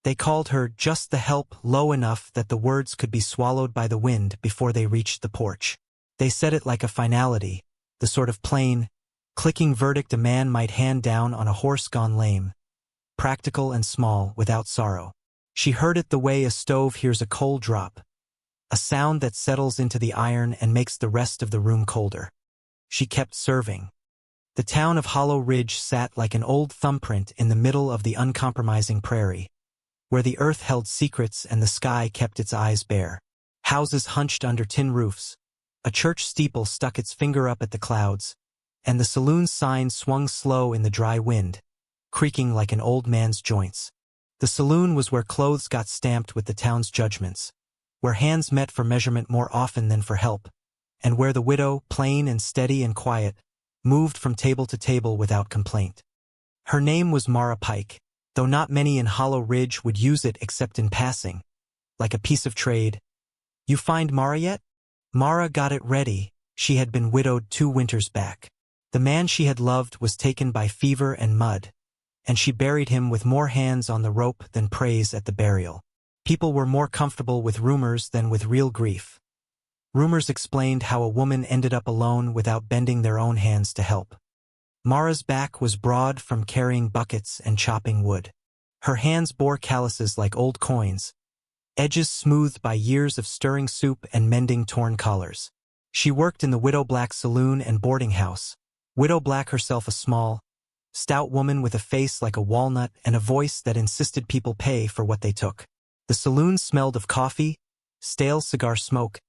They called her just the help low enough that the words could be swallowed by the wind before they reached the porch. They said it like a finality, the sort of plain, clicking verdict a man might hand down on a horse gone lame, practical and small, without sorrow. She heard it the way a stove hears a coal drop, a sound that settles into the iron and makes the rest of the room colder. She kept serving. The town of Hollow Ridge sat like an old thumbprint in the middle of the uncompromising prairie, where the earth held secrets and the sky kept its eyes bare. Houses hunched under tin roofs, a church steeple stuck its finger up at the clouds, and the saloon sign swung slow in the dry wind, creaking like an old man's joints. The saloon was where clothes got stamped with the town's judgments, where hands met for measurement more often than for help, and where the widow, plain and steady and quiet, moved from table to table without complaint. Her name was Mara Pike, though not many in Hollow Ridge would use it except in passing, like a piece of trade. "You find Mara yet?" Mara got it ready. She had been widowed 2 winters back. The man she had loved was taken by fever and mud, and she buried him with more hands on the rope than praise at the burial. People were more comfortable with rumors than with real grief. Rumors explained how a woman ended up alone without bending their own hands to help. Mara's back was broad from carrying buckets and chopping wood. Her hands bore calluses like old coins, edges smoothed by years of stirring soup and mending torn collars. She worked in the Widow Black saloon and boarding house. Widow Black herself, a small, stout woman with a face like a walnut and a voice that insisted people pay for what they took. The saloon smelled of coffee, stale cigar smoke,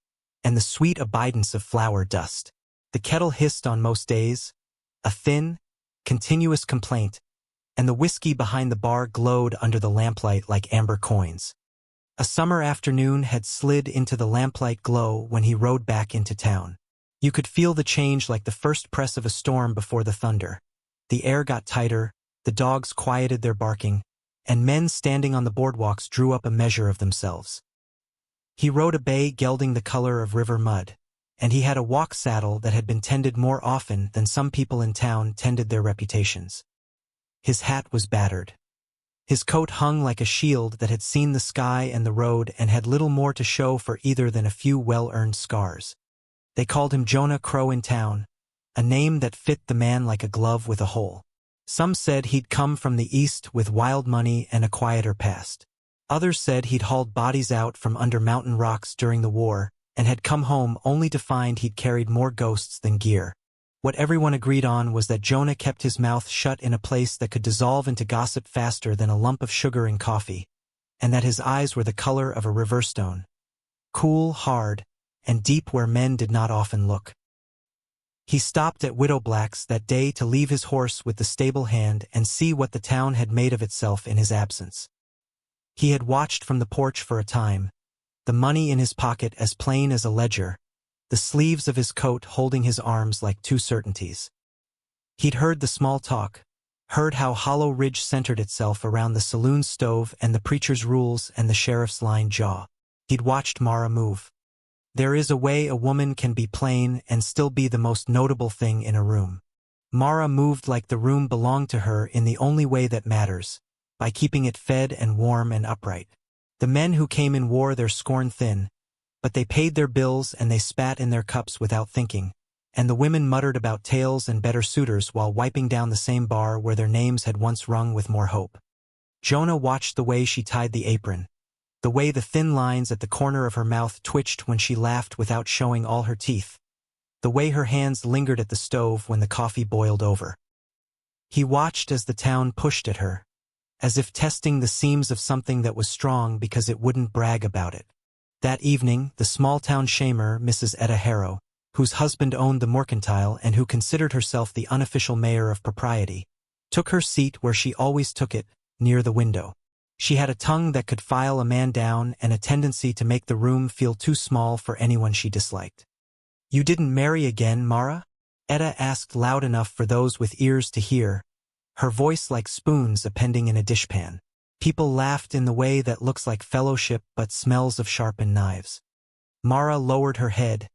and the sweet abidance of flour dust. The kettle hissed on most days, a thin, continuous complaint, and the whiskey behind the bar glowed under the lamplight like amber coins. A summer afternoon had slid into the lamplight glow when he rode back into town. You could feel the change like the first press of a storm before the thunder. The air got tighter, the dogs quieted their barking, and men standing on the boardwalks drew up a measure of themselves. He rode a bay gelding the color of river mud, and he had a walk saddle that had been tended more often than some people in town tended their reputations. His hat was battered. His coat hung like a shield that had seen the sky and the road and had little more to show for either than a few well-earned scars. They called him Jonah Crow in town, a name that fit the man like a glove with a hole. Some said he'd come from the east with wild money and a quieter past. Others said he'd hauled bodies out from under mountain rocks during the war and had come home only to find he'd carried more ghosts than gear. What everyone agreed on was that Jonah kept his mouth shut in a place that could dissolve into gossip faster than a lump of sugar in coffee, and that his eyes were the color of a river stone, cool, hard, and deep where men did not often look. He stopped at Widow Black's that day to leave his horse with the stable hand and see what the town had made of itself in his absence. He had watched from the porch for a time, the money in his pocket as plain as a ledger, the sleeves of his coat holding his arms like 2 certainties. He'd heard the small talk, heard how Hollow Ridge centered itself around the saloon stove and the preacher's rules and the sheriff's line jaw. He'd watched Mara move. There is a way a woman can be plain and still be the most notable thing in a room. Mara moved like the room belonged to her in the only way that matters, by keeping it fed and warm and upright. The men who came in wore their scorn thin, but they paid their bills and they spat in their cups without thinking, and the women muttered about tales and better suitors while wiping down the same bar where their names had once rung with more hope. Jonah watched the way she tied the apron, the way the thin lines at the corner of her mouth twitched when she laughed without showing all her teeth, the way her hands lingered at the stove when the coffee boiled over. He watched as the town pushed at her, as if testing the seams of something that was strong because it wouldn't brag about it. That evening, the small-town shamer, Mrs. Etta Harrow, whose husband owned the mercantile and who considered herself the unofficial mayor of propriety, took her seat where she always took it, near the window. She had a tongue that could file a man down and a tendency to make the room feel too small for anyone she disliked. "You didn't marry again, Mara?" Etta asked loud enough for those with ears to hear, her voice like spoons appending in a dishpan. People laughed in the way that looks like fellowship but smells of sharpened knives. Mara lowered her head,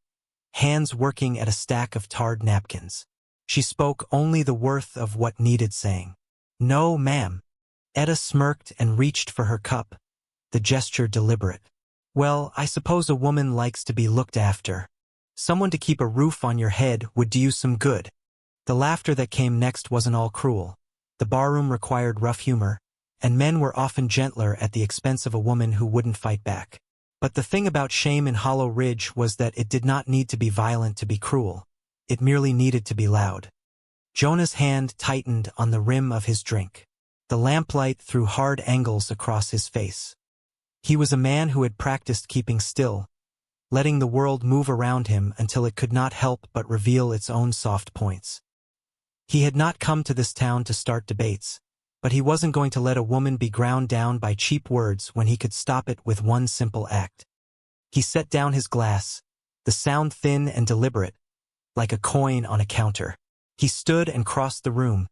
hands working at a stack of tarred napkins. She spoke only the worth of what needed saying. "No, ma'am." Etta smirked and reached for her cup, the gesture deliberate. Well, I suppose a woman likes to be looked after. Someone to keep a roof on your head would do you some good. The laughter that came next wasn't all cruel. The barroom required rough humor, and men were often gentler at the expense of a woman who wouldn't fight back. But the thing about shame in Hollow Ridge was that it did not need to be violent to be cruel. It merely needed to be loud. Jonah's hand tightened on the rim of his drink. The lamplight threw hard angles across his face. He was a man who had practiced keeping still, letting the world move around him until it could not help but reveal its own soft points. He had not come to this town to start debates, but he wasn't going to let a woman be ground down by cheap words when he could stop it with one simple act. He set down his glass, the sound thin and deliberate, like a coin on a counter. He stood and crossed the room,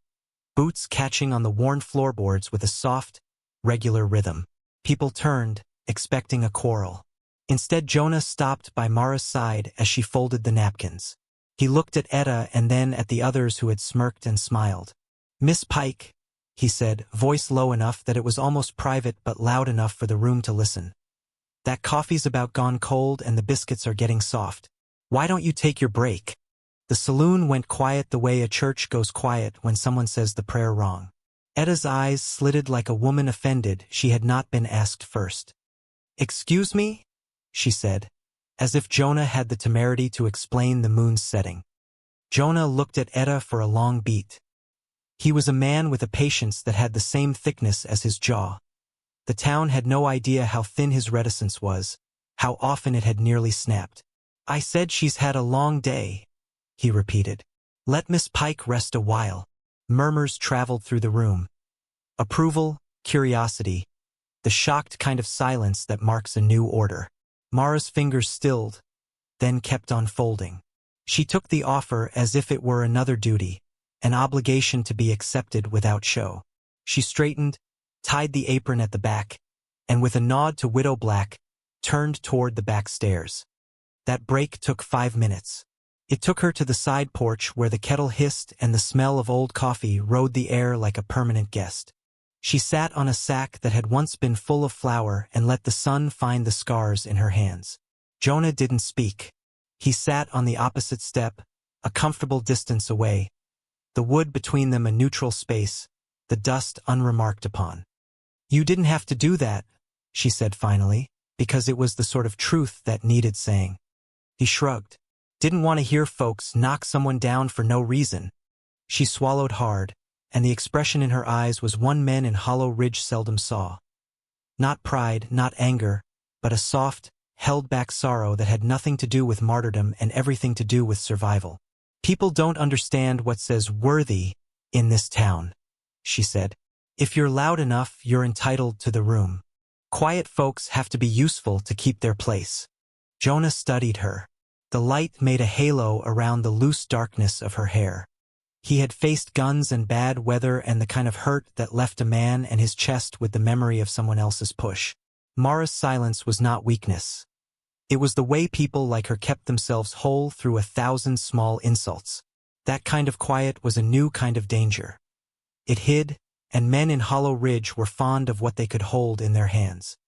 boots catching on the worn floorboards with a soft, regular rhythm. People turned, expecting a quarrel. Instead, Jonah stopped by Mara's side as she folded the napkins. He looked at Etta and then at the others who had smirked and smiled. "Miss Pike," he said, voice low enough that it was almost private but loud enough for the room to listen. "That coffee's about gone cold and the biscuits are getting soft. Why don't you take your break?" The saloon went quiet the way a church goes quiet when someone says the prayer wrong. Etta's eyes slitted like a woman offended she had not been asked first. "Excuse me?" she said, as if Jonah had the temerity to explain the moon's setting. Jonah looked at Etta for a long beat. He was a man with a patience that had the same thickness as his jaw. The town had no idea how thin his reticence was, how often it had nearly snapped. "I said she's had a long day," he repeated. "Let Miss Pike rest a while." Murmurs traveled through the room. Approval, curiosity, the shocked kind of silence that marks a new order. Mara's fingers stilled, then kept on folding. She took the offer as if it were another duty, an obligation to be accepted without show. She straightened, tied the apron at the back, and with a nod to Widow Black, turned toward the back stairs. That break took 5 minutes. It took her to the side porch where the kettle hissed and the smell of old coffee rode the air like a permanent guest. She sat on a sack that had once been full of flour and let the sun find the scars in her hands. Jonah didn't speak. He sat on the opposite step, a comfortable distance away, the wood between them a neutral space, the dust unremarked upon. "You didn't have to do that," she said finally, because it was the sort of truth that needed saying. He shrugged. "Didn't want to hear folks knock someone down for no reason." She swallowed hard, and the expression in her eyes was one men in Hollow Ridge seldom saw. Not pride, not anger, but a soft, held-back sorrow that had nothing to do with martyrdom and everything to do with survival. "People don't understand what says worthy in this town," she said. "If you're loud enough, you're entitled to the room. Quiet folks have to be useful to keep their place." Jonah studied her. The light made a halo around the loose darkness of her hair. He had faced guns and bad weather and the kind of hurt that left a man and his chest with the memory of someone else's push. Mara's silence was not weakness. It was the way people like her kept themselves whole through 1,000 small insults. That kind of quiet was a new kind of danger. It hid, and men in Hollow Ridge were fond of what they could hold in their hands.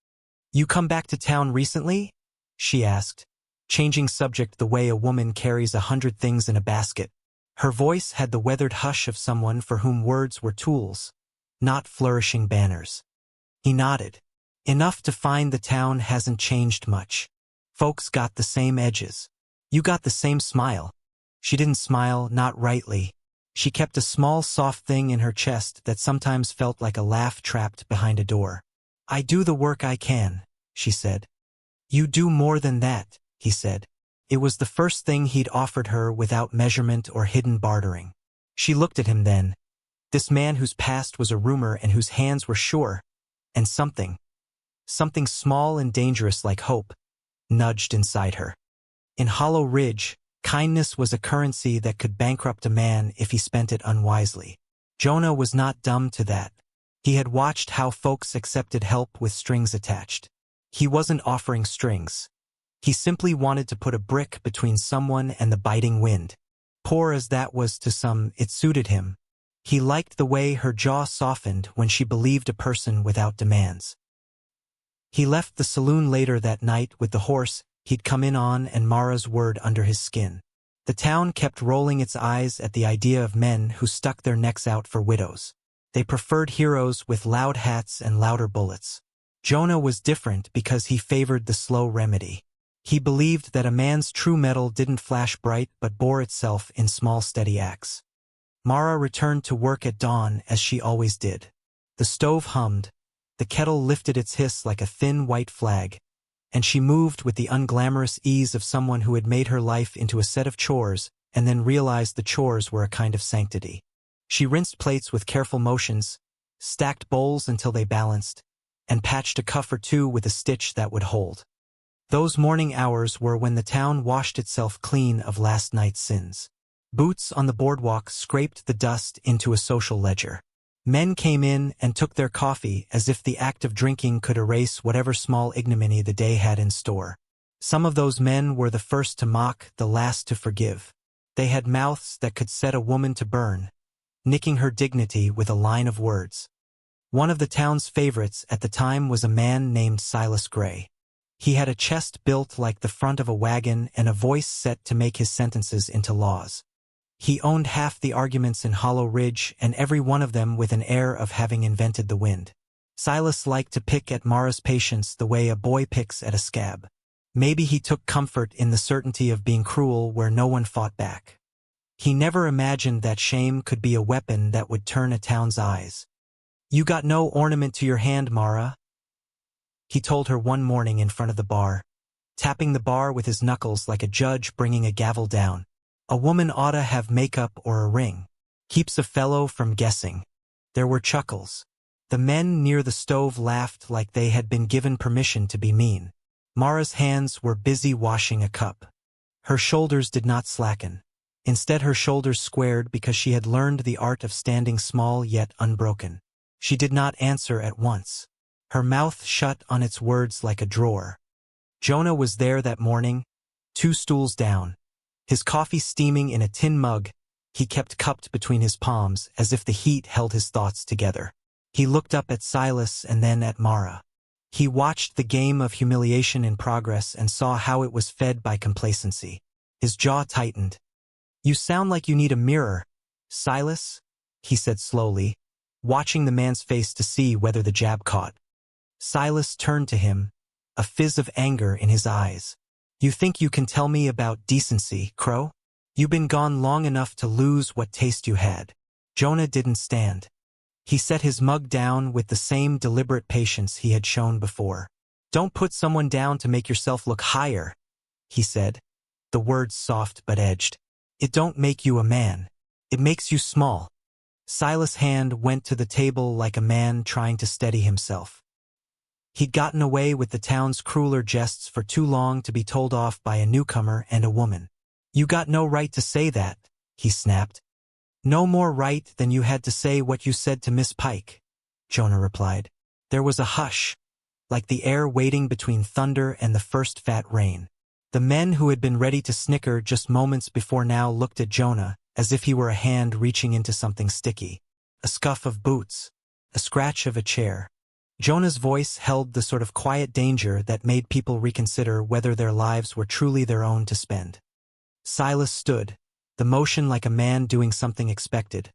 "You come back to town recently?" she asked, changing subject the way a woman carries 100 things in a basket. Her voice had the weathered hush of someone for whom words were tools, not flourishing banners. He nodded. "Enough to find the town hasn't changed much. Folks got the same edges. You got the same smile." She didn't smile, not rightly. She kept a small soft thing in her chest that sometimes felt like a laugh trapped behind a door. "I do the work I can," she said. "You do more than that," he said. It was the first thing he'd offered her without measurement or hidden bartering. She looked at him then, this man whose past was a rumor and whose hands were sure, and something small and dangerous like hope, nudged inside her. In Hollow Ridge, kindness was a currency that could bankrupt a man if he spent it unwisely. Jonah was not dumb to that. He had watched how folks accepted help with strings attached. He wasn't offering strings. He simply wanted to put a brick between someone and the biting wind. Poor as that was to some, it suited him. He liked the way her jaw softened when she believed a person without demands. He left the saloon later that night with the horse he'd come in on and Mara's word under his skin. The town kept rolling its eyes at the idea of men who stuck their necks out for widows. They preferred heroes with loud hats and louder bullets. Jonah was different because he favored the slow remedy. He believed that a man's true metal didn't flash bright but bore itself in small steady acts. Mara returned to work at dawn as she always did. The stove hummed, the kettle lifted its hiss like a thin white flag, and she moved with the unglamorous ease of someone who had made her life into a set of chores and then realized the chores were a kind of sanctity. She rinsed plates with careful motions, stacked bowls until they balanced, and patched a cuff or two with a stitch that would hold. Those morning hours were when the town washed itself clean of last night's sins. Boots on the boardwalk scraped the dust into a social ledger. Men came in and took their coffee as if the act of drinking could erase whatever small ignominy the day had in store. Some of those men were the first to mock, the last to forgive. They had mouths that could set a woman to burn, nicking her dignity with a line of words. One of the town's favorites at the time was a man named Silas Gray. He had a chest built like the front of a wagon and a voice set to make his sentences into laws. He owned half the arguments in Hollow Ridge and every one of them with an air of having invented the wind. Silas liked to pick at Mara's patience the way a boy picks at a scab. Maybe he took comfort in the certainty of being cruel where no one fought back. He never imagined that shame could be a weapon that would turn a town's eyes. "You got no ornament to your hand, Mara," he told her one morning in front of the bar, tapping the bar with his knuckles like a judge bringing a gavel down. "A woman oughta have makeup or a ring. Keeps a fellow from guessing." There were chuckles. The men near the stove laughed like they had been given permission to be mean. Mara's hands were busy washing a cup. Her shoulders did not slacken. Instead, her shoulders squared because she had learned the art of standing small yet unbroken. She did not answer at once. Her mouth shut on its words like a drawer. Jonah was there that morning, 2 stools down. His coffee steaming in a tin mug, he kept cupped between his palms as if the heat held his thoughts together. He looked up at Silas and then at Mara. He watched the game of humiliation in progress and saw how it was fed by complacency. His jaw tightened. "You sound like you need a mirror, Silas," he said slowly, watching the man's face to see whether the jab caught. Silas turned to him, a fizz of anger in his eyes. "You think you can tell me about decency, Crow? You been gone long enough to lose what taste you had." Jonah didn't stand. He set his mug down with the same deliberate patience he had shown before. "Don't put someone down to make yourself look higher," he said, the words soft but edged. "It don't make you a man. It makes you small." Silas' hand went to the table like a man trying to steady himself. He'd gotten away with the town's crueler jests for too long to be told off by a newcomer and a woman. "You got no right to say that," he snapped. "No more right than you had to say what you said to Miss Pike," Jonah replied. There was a hush, like the air waiting between thunder and the first fat rain. The men who had been ready to snicker just moments before now looked at Jonah, as if he were a hand reaching into something sticky. A scuff of boots, a scratch of a chair. Jonah's voice held the sort of quiet danger that made people reconsider whether their lives were truly their own to spend. Silas stood, the motion like a man doing something expected,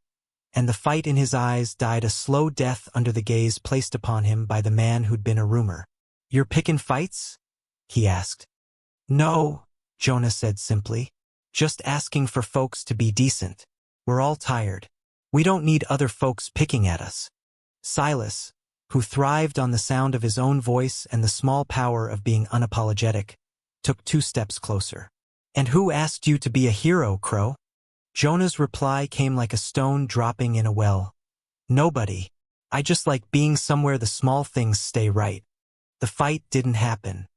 and the fight in his eyes died a slow death under the gaze placed upon him by the man who'd been a rumor. "You're pickin' fights?" he asked. "No," Jonah said simply. "Just asking for folks to be decent. We're all tired. We don't need other folks picking at us." Silas, who thrived on the sound of his own voice and the small power of being unapologetic, took 2 steps closer. "And who asked you to be a hero, Crow?" Jonah's reply came like a stone dropping in a well. "Nobody. I just like being somewhere the small things stay right." The fight didn't happen.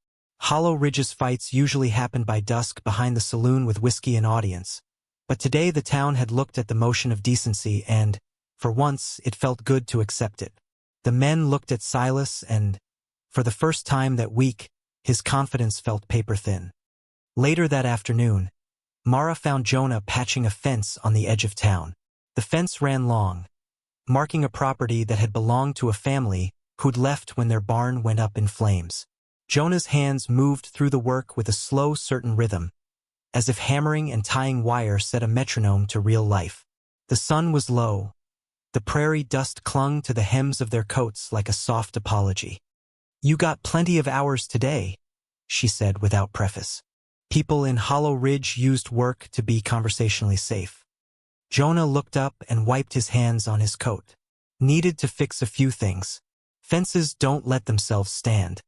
Hollow Ridge's fights usually happened by dusk behind the saloon with whiskey and audience. But today the town had looked at the motion of decency and, for once, it felt good to accept it. The men looked at Silas and, for the first time that week, his confidence felt paper-thin. Later that afternoon, Mara found Jonah patching a fence on the edge of town. The fence ran long, marking a property that had belonged to a family who'd left when their barn went up in flames. Jonah's hands moved through the work with a slow, certain rhythm, as if hammering and tying wire set a metronome to real life. The sun was low. The prairie dust clung to the hems of their coats like a soft apology. "You got plenty of hours today," she said without preface. People in Hollow Ridge used work to be conversationally safe. Jonah looked up and wiped his hands on his coat. Needed to fix a few things. Fences don't let themselves stand.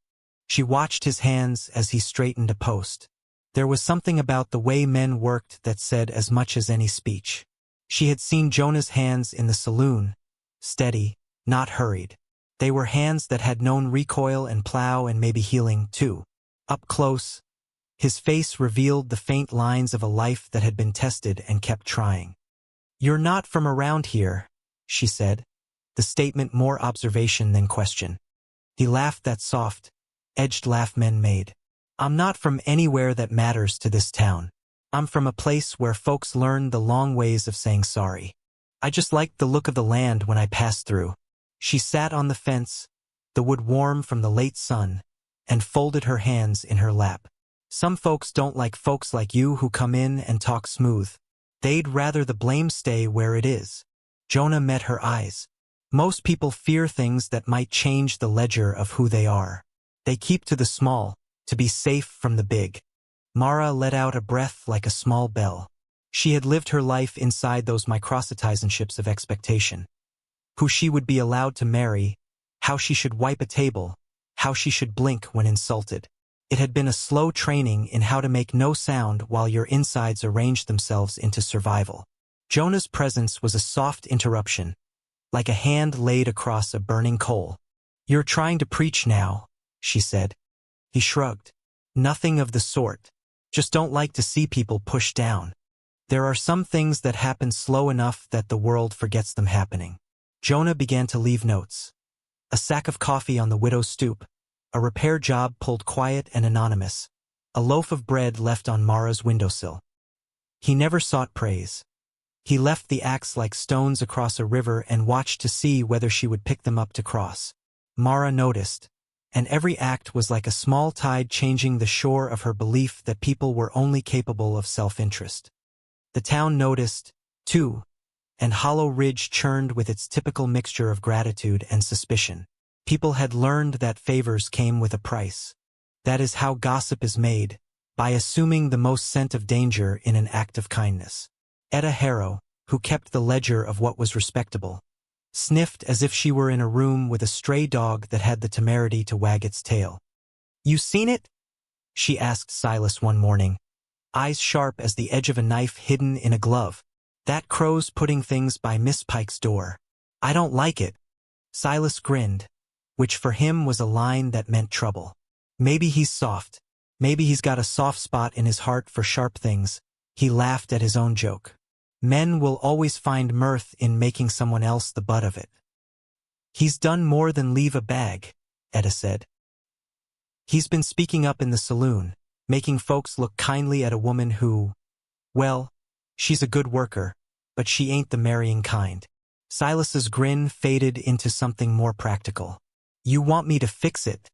She watched his hands as he straightened a post. There was something about the way men worked that said as much as any speech. She had seen Jonah's hands in the saloon, steady, not hurried. They were hands that had known recoil and plow and maybe healing, too. Up close, his face revealed the faint lines of a life that had been tested and kept trying. "You're not from around here," she said, the statement more observation than question. He laughed, that soft, edged laugh men made. "I'm not from anywhere that matters to this town. I'm from a place where folks learn the long ways of saying sorry. I just liked the look of the land when I passed through." She sat on the fence, the wood warm from the late sun, and folded her hands in her lap. "Some folks don't like folks like you who come in and talk smooth. They'd rather the blame stay where it is." Jonah met her eyes. "Most people fear things that might change the ledger of who they are. They keep to the small, to be safe from the big." Mara let out a breath like a small bell. She had lived her life inside those microcitizenships of expectation. Who she would be allowed to marry, how she should wipe a table, how she should blink when insulted. It had been a slow training in how to make no sound while your insides arranged themselves into survival. Jonah's presence was a soft interruption, like a hand laid across a burning coal. "You're trying to preach now," she said. He shrugged. "Nothing of the sort. Just don't like to see people pushed down. There are some things that happen slow enough that the world forgets them happening." Jonah began to leave notes. A sack of coffee on the widow's stoop, a repair job pulled quiet and anonymous, a loaf of bread left on Mara's windowsill. He never sought praise. He left the acts like stones across a river and watched to see whether she would pick them up to cross. Mara noticed, and every act was like a small tide changing the shore of her belief that people were only capable of self-interest. The town noticed, too, and Hollow Ridge churned with its typical mixture of gratitude and suspicion. People had learned that favors came with a price. That is how gossip is made, by assuming the most scent of danger in an act of kindness. Etta Harrow, who kept the ledger of what was respectable, sniffed as if she were in a room with a stray dog that had the temerity to wag its tail. "You seen it?" she asked Silas one morning, eyes sharp as the edge of a knife hidden in a glove. "That crow's putting things by Miss Pike's door. I don't like it." Silas grinned, which for him was a line that meant trouble. Maybe he's soft. Maybe he's got a soft spot in his heart for sharp things. He laughed at his own joke. Men will always find mirth in making someone else the butt of it. "He's done more than leave a bag," Etta said. "He's been speaking up in the saloon, making folks look kindly at a woman who, well, she's a good worker, but she ain't the marrying kind." Silas's grin faded into something more practical. "You want me to fix it?"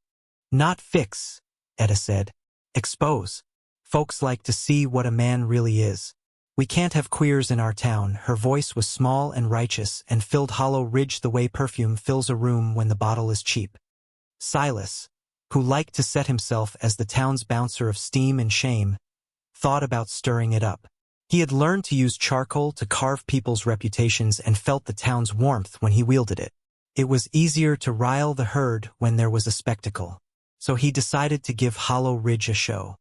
"Not fix," Etta said. "Expose. Folks like to see what a man really is. We can't have queers in our town." Her voice was small and righteous and filled Hollow Ridge the way perfume fills a room when the bottle is cheap. Silas, who liked to set himself as the town's bouncer of steam and shame, thought about stirring it up. He had learned to use charcoal to carve people's reputations and felt the town's warmth when he wielded it. It was easier to rile the herd when there was a spectacle, so he decided to give Hollow Ridge a show.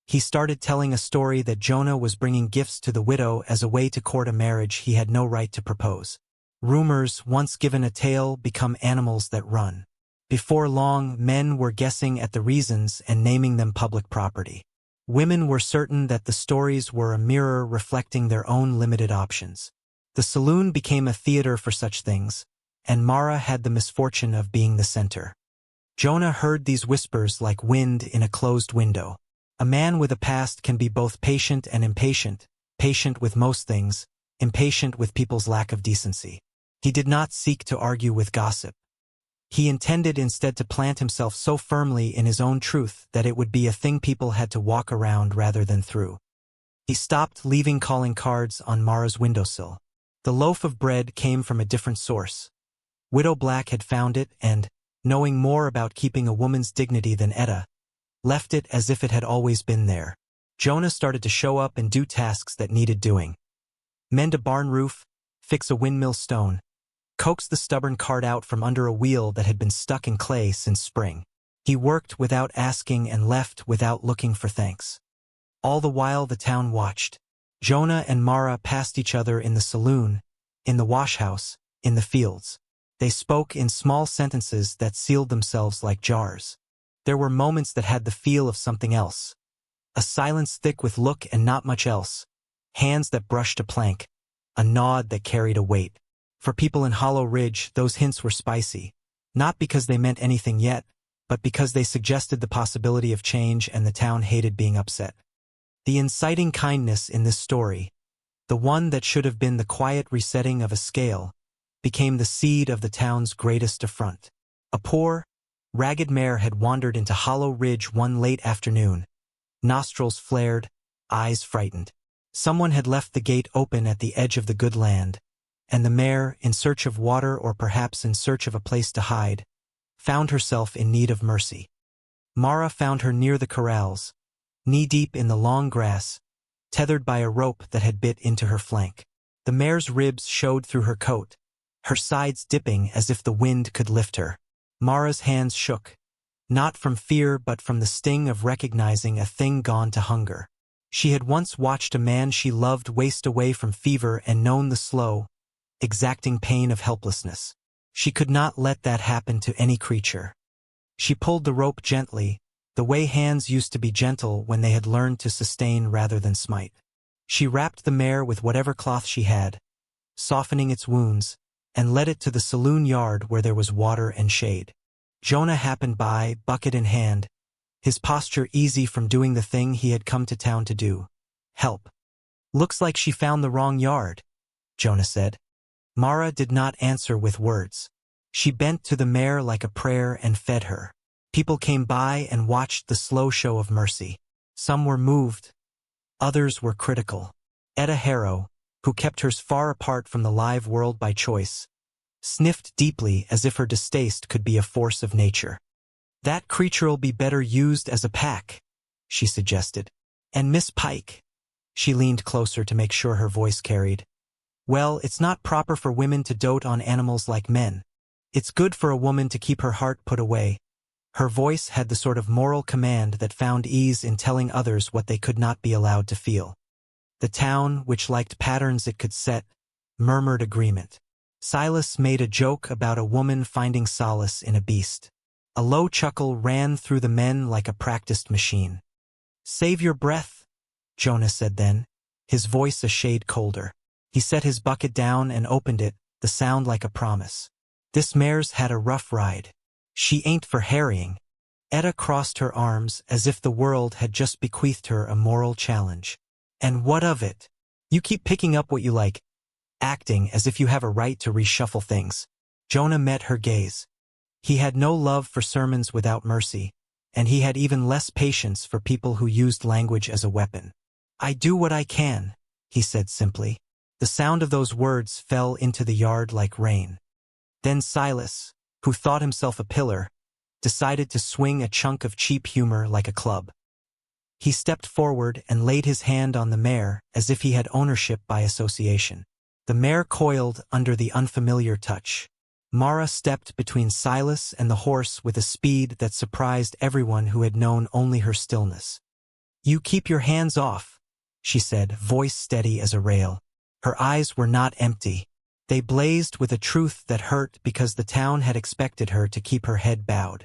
He started telling a story that Jonah was bringing gifts to the widow as a way to court a marriage he had no right to propose. Rumors, once given a tail, become animals that run. Before long, men were guessing at the reasons and naming them public property. Women were certain that the stories were a mirror reflecting their own limited options. The saloon became a theater for such things, and Mara had the misfortune of being the center. Jonah heard these whispers like wind in a closed window. A man with a past can be both patient and impatient, patient with most things, impatient with people's lack of decency. He did not seek to argue with gossip. He intended instead to plant himself so firmly in his own truth that it would be a thing people had to walk around rather than through. He stopped leaving calling cards on Mara's windowsill. The loaf of bread came from a different source. Widow Black had found it and, knowing more about keeping a woman's dignity than Etta, left it as if it had always been there. Jonah started to show up and do tasks that needed doing. Mend a barn roof, fix a windmill stone, coax the stubborn cart out from under a wheel that had been stuck in clay since spring. He worked without asking and left without looking for thanks. All the while the town watched. Jonah and Mara passed each other in the saloon, in the washhouse, in the fields. They spoke in small sentences that sealed themselves like jars. There were moments that had the feel of something else. A silence thick with look and not much else. Hands that brushed a plank. A nod that carried a weight. For people in Hollow Ridge, those hints were spicy. Not because they meant anything yet, but because they suggested the possibility of change and the town hated being upset. The inciting kindness in this story, the one that should have been the quiet resetting of a scale, became the seed of the town's greatest affront. A poor, ragged mare had wandered into Hollow Ridge one late afternoon, nostrils flared, eyes frightened. Someone had left the gate open at the edge of the good land, and the mare, in search of water or perhaps in search of a place to hide, found herself in need of mercy. Mara found her near the corrals, knee-deep in the long grass, tethered by a rope that had bit into her flank. The mare's ribs showed through her coat, her sides dipping as if the wind could lift her. Mara's hands shook, not from fear but from the sting of recognizing a thing gone to hunger. She had once watched a man she loved waste away from fever and known the slow, exacting pain of helplessness. She could not let that happen to any creature. She pulled the rope gently, the way hands used to be gentle when they had learned to sustain rather than smite. She wrapped the mare with whatever cloth she had, softening its wounds, and led it to the saloon yard where there was water and shade. Jonah happened by, bucket in hand, his posture easy from doing the thing he had come to town to do. Help. Looks like she found the wrong yard, Jonah said. Mara did not answer with words. She bent to the mare like a prayer and fed her. People came by and watched the slow show of mercy. Some were moved, others were critical. Etta Harrow, who kept hers far apart from the live world by choice, sniffed deeply as if her distaste could be a force of nature. That creature'll be better used as a pack, she suggested. And Miss Pike, she leaned closer to make sure her voice carried. Well, it's not proper for women to dote on animals like men. It's good for a woman to keep her heart put away. Her voice had the sort of moral command that found ease in telling others what they could not be allowed to feel. The town, which liked patterns it could set, murmured agreement. Silas made a joke about a woman finding solace in a beast. A low chuckle ran through the men like a practiced machine. Save your breath, Jonah said then, his voice a shade colder. He set his bucket down and opened it, the sound like a promise. This mare's had a rough ride. She ain't for harrying. Etta crossed her arms as if the world had just bequeathed her a moral challenge. And what of it? You keep picking up what you like, acting as if you have a right to reshuffle things. Jonah met her gaze. He had no love for sermons without mercy, and he had even less patience for people who used language as a weapon. I do what I can, he said simply. The sound of those words fell into the yard like rain. Then Silas, who thought himself a pillar, decided to swing a chunk of cheap humor like a club. He stepped forward and laid his hand on the mare as if he had ownership by association. The mare coiled under the unfamiliar touch. Mara stepped between Silas and the horse with a speed that surprised everyone who had known only her stillness. You keep your hands off, she said, voice steady as a rail. Her eyes were not empty. They blazed with a truth that hurt because the town had expected her to keep her head bowed.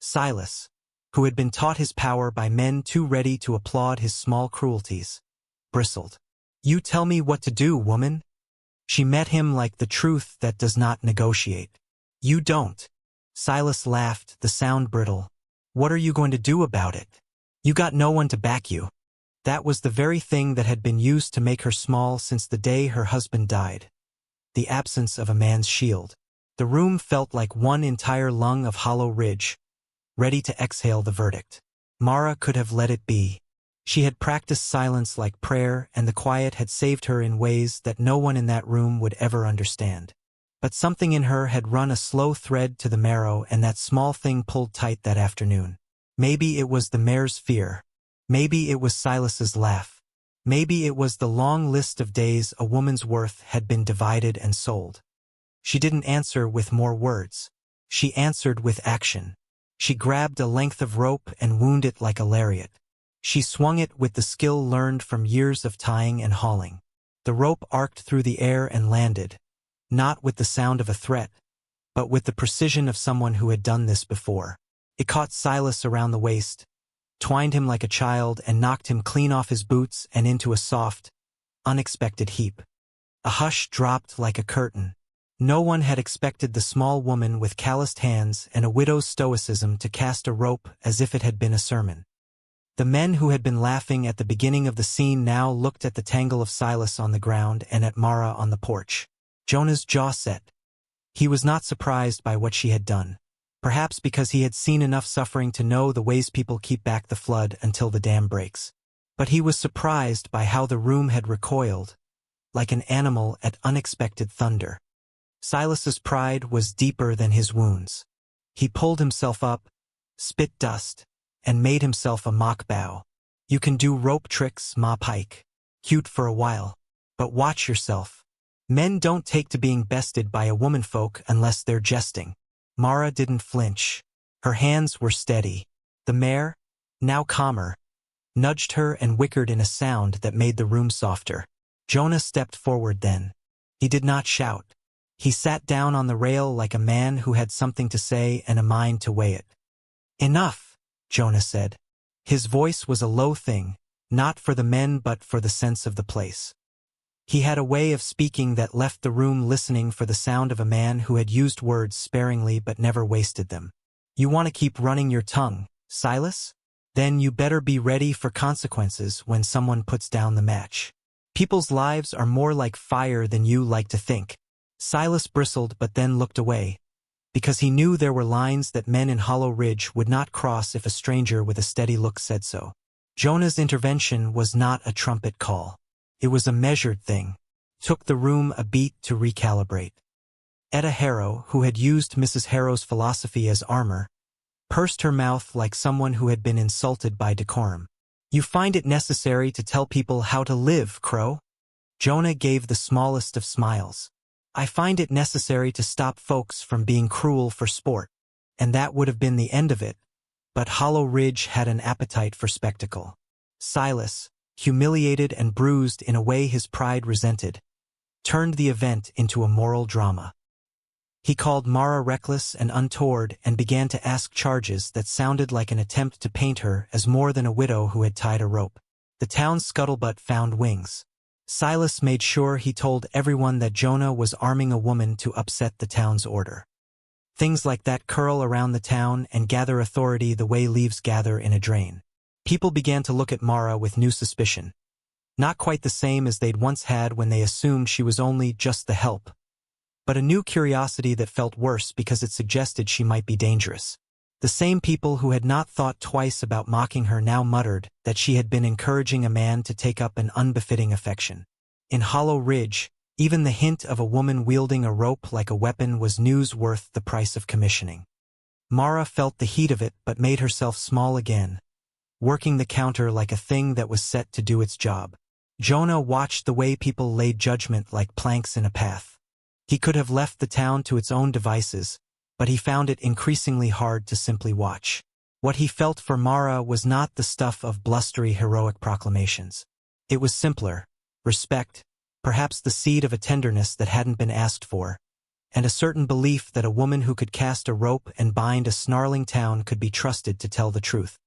Silas, who had been taught his power by men too ready to applaud his small cruelties, bristled. You tell me what to do, woman? She met him like the truth that does not negotiate. You don't. Silas laughed, the sound brittle. What are you going to do about it? You got no one to back you. That was the very thing that had been used to make her small since the day her husband died. The absence of a man's shield. The room felt like one entire lung of hollow ridge, ready to exhale the verdict. Mara could have let it be. She had practiced silence like prayer, and the quiet had saved her in ways that no one in that room would ever understand. But something in her had run a slow thread to the marrow, and that small thing pulled tight that afternoon. Maybe it was the mare's fear. Maybe it was Silas's laugh. Maybe it was the long list of days a woman's worth had been divided and sold. She didn't answer with more words. She answered with action. She grabbed a length of rope and wound it like a lariat. She swung it with the skill learned from years of tying and hauling. The rope arced through the air and landed, not with the sound of a threat, but with the precision of someone who had done this before. It caught Silas around the waist, twined him like a child, and knocked him clean off his boots and into a soft, unexpected heap. A hush dropped like a curtain. No one had expected the small woman with calloused hands and a widow's stoicism to cast a rope as if it had been a sermon. The men who had been laughing at the beginning of the scene now looked at the tangle of Silas on the ground and at Mara on the porch. Jonah's jaw set. He was not surprised by what she had done, perhaps because he had seen enough suffering to know the ways people keep back the flood until the dam breaks. But he was surprised by how the room had recoiled, like an animal at unexpected thunder. Silas's pride was deeper than his wounds. He pulled himself up, spit dust, and made himself a mock bow. You can do rope tricks, Ma Pike. Cute for a while. But watch yourself. Men don't take to being bested by a womanfolk unless they're jesting. Mara didn't flinch. Her hands were steady. The mare, now calmer, nudged her and whickered in a sound that made the room softer. Jonah stepped forward then. He did not shout. He sat down on the rail like a man who had something to say and a mind to weigh it. Enough, Jonah said. His voice was a low thing, not for the men but for the sense of the place. He had a way of speaking that left the room listening for the sound of a man who had used words sparingly but never wasted them. You want to keep running your tongue, Silas? Then you better be ready for consequences when someone puts down the match. People's lives are more like fire than you like to think. Silas bristled but then looked away, because he knew there were lines that men in Hollow Ridge would not cross if a stranger with a steady look said so. Jonah's intervention was not a trumpet call. It was a measured thing. Took the room a beat to recalibrate. Etta Harrow, who had used Mrs. Harrow's philosophy as armor, pursed her mouth like someone who had been insulted by decorum. You find it necessary to tell people how to live, Crow? Jonah gave the smallest of smiles. I find it necessary to stop folks from being cruel for sport. And that would have been the end of it, but Hollow Ridge had an appetite for spectacle. Silas, humiliated and bruised in a way his pride resented, turned the event into a moral drama. He called Mara reckless and untoward and began to ask charges that sounded like an attempt to paint her as more than a widow who had tied a rope. The town's scuttlebutt found wings. Silas made sure he told everyone that Jonah was arming a woman to upset the town's order. Things like that curl around the town and gather authority the way leaves gather in a drain. People began to look at Mara with new suspicion. Not quite the same as they'd once had when they assumed she was only just the help, but a new curiosity that felt worse because it suggested she might be dangerous. The same people who had not thought twice about mocking her now muttered that she had been encouraging a man to take up an unbefitting affection. In Hollow Ridge, even the hint of a woman wielding a rope like a weapon was news worth the price of commissioning. Mara felt the heat of it but made herself small again, working the counter like a thing that was set to do its job. Jonah watched the way people laid judgment like planks in a path. He could have left the town to its own devices, but he found it increasingly hard to simply watch. What he felt for Mara was not the stuff of blustery heroic proclamations. It was simpler, respect, perhaps the seed of a tenderness that hadn't been asked for, and a certain belief that a woman who could cast a rope and bind a snarling town could be trusted to tell the truth.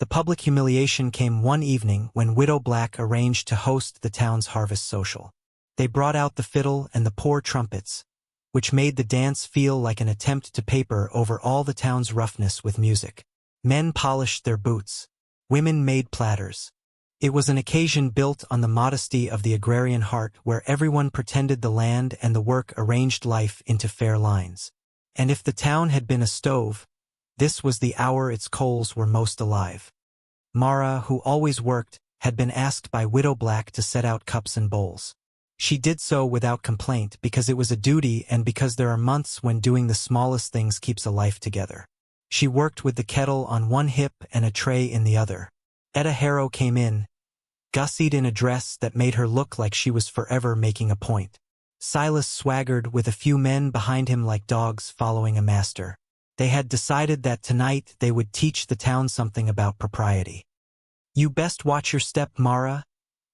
The public humiliation came one evening when Widow Black arranged to host the town's harvest social. They brought out the fiddle and the poor trumpets, which made the dance feel like an attempt to paper over all the town's roughness with music. Men polished their boots. Women made platters. It was an occasion built on the modesty of the agrarian heart where everyone pretended the land and the work arranged life into fair lines. And if the town had been a stove, this was the hour its coals were most alive. Mara, who always worked, had been asked by Widow Black to set out cups and bowls. She did so without complaint because it was a duty and because there are months when doing the smallest things keeps a life together. She worked with the kettle on one hip and a tray in the other. Etta Harrow came in, gussied in a dress that made her look like she was forever making a point. Silas swaggered with a few men behind him like dogs following a master. They had decided that tonight they would teach the town something about propriety. "You best watch your step, Mara,"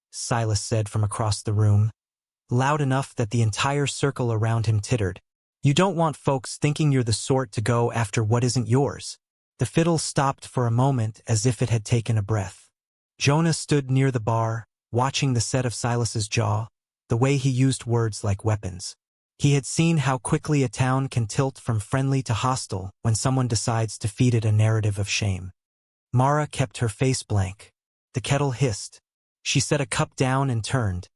Silas said from across the room, loud enough that the entire circle around him tittered. "You don't want folks thinking you're the sort to go after what isn't yours." The fiddle stopped for a moment as if it had taken a breath. Jonah stood near the bar, watching the set of Silas's jaw, the way he used words like weapons. He had seen how quickly a town can tilt from friendly to hostile when someone decides to feed it a narrative of shame. Mara kept her face blank. The kettle hissed. She set a cup down and turned,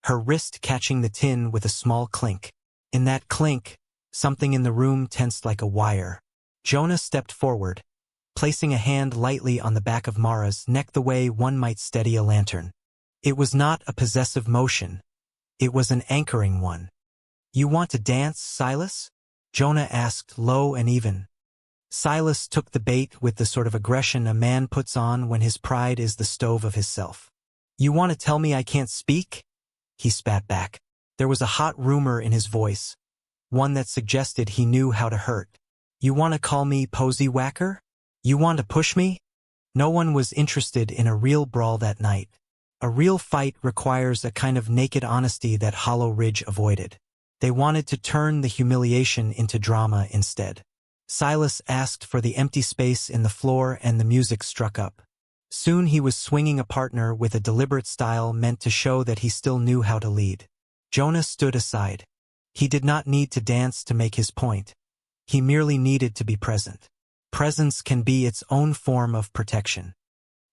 her wrist catching the tin with a small clink. In that clink, something in the room tensed like a wire. Jonah stepped forward, placing a hand lightly on the back of Mara's neck the way one might steady a lantern. It was not a possessive motion. It was an anchoring one. "You want to dance, Silas?" Jonah asked, low and even. Silas took the bait with the sort of aggression a man puts on when his pride is the stove of his self. "You want to tell me I can't speak?" He spat back. There was a hot rumor in his voice, one that suggested he knew how to hurt. "You want to call me posy whacker? You want to push me?" No one was interested in a real brawl that night. A real fight requires a kind of naked honesty that Hollow Ridge avoided. They wanted to turn the humiliation into drama instead. Silas asked for the empty space in the floor and the music struck up. Soon he was swinging a partner with a deliberate style meant to show that he still knew how to lead. Jonah stood aside. He did not need to dance to make his point. He merely needed to be present. Presence can be its own form of protection.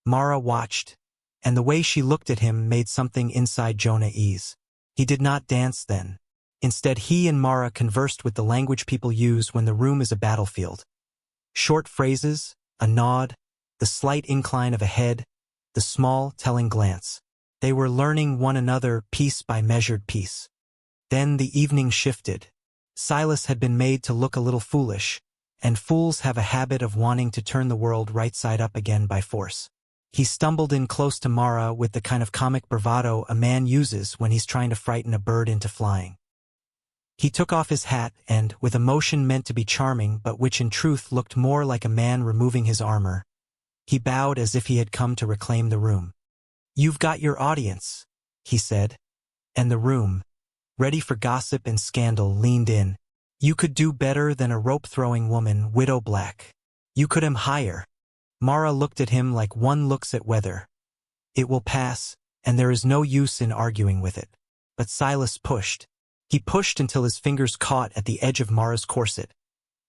Mara watched, and the way she looked at him made something inside Jonah ease. He did not dance then. Instead, he and Mara conversed with the language people use when the room is a battlefield. Short phrases, a nod, the slight incline of a head, the small, telling glance. They were learning one another piece by measured piece. Then the evening shifted. Silas had been made to look a little foolish, and fools have a habit of wanting to turn the world right side up again by force. He stumbled in close to Mara with the kind of comic bravado a man uses when he's trying to frighten a bird into flying. He took off his hat and, with a motion meant to be charming but which in truth looked more like a man removing his armor, he bowed as if he had come to reclaim the room. "You've got your audience," he said. And the room, ready for gossip and scandal, leaned in. "You could do better than a rope-throwing woman, Widow Black. You could aim higher." Mara looked at him like one looks at weather. "It will pass, and there is no use in arguing with it." But Silas pushed. He pushed until his fingers caught at the edge of Mara's corset,